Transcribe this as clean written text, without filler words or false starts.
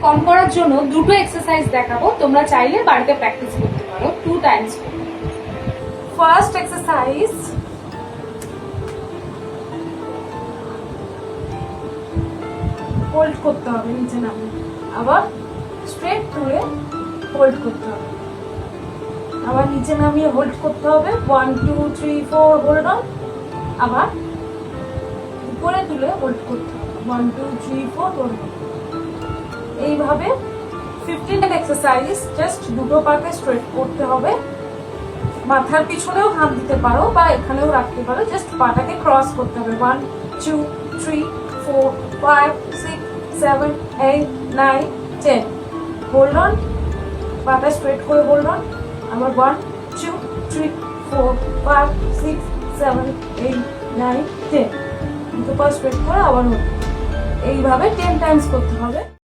কম করার জন্য দুটো এক্সারসাইজ দেখাবো, তোমরা চাইলে বাড়িতে প্র্যাকটিস করতে পারো 2 টাইমস। ফার্স্ট এক্সারসাইজ, হোল্ড করতে হবে নিচে নামিয়ে, আবার স্ট্রেট তুলে হোল্ড করতে হবে, আবার নিচে নামিয়ে হোল্ড করতে হবে 1 2 3 4 হোল্ড অন, আবার উপরে তুলে হোল্ড করতে হবে 1 2 3 4 হোল্ড অন। এইভাবে 15 এক্সারসাইজ, জাস্ট দুটো পাকে স্ট্রেট করতে হবে। মাথার পিছনেও হাত দিতে পারো বা এখানেও রাখতে পারো, জাস্ট পাটাকে ক্রস করতে হবে 1 2 3 4 5 6 7 8 9 10 হোল্ড অন, পাটা স্ট্রেট করে হোল্ড অন, আবার 1 2 3 4 5 6 7 8 9 10 দুটো পা স্ট্রেট করে আবার হোল্ড। এইভাবে 10 টাইমস করতে হবে।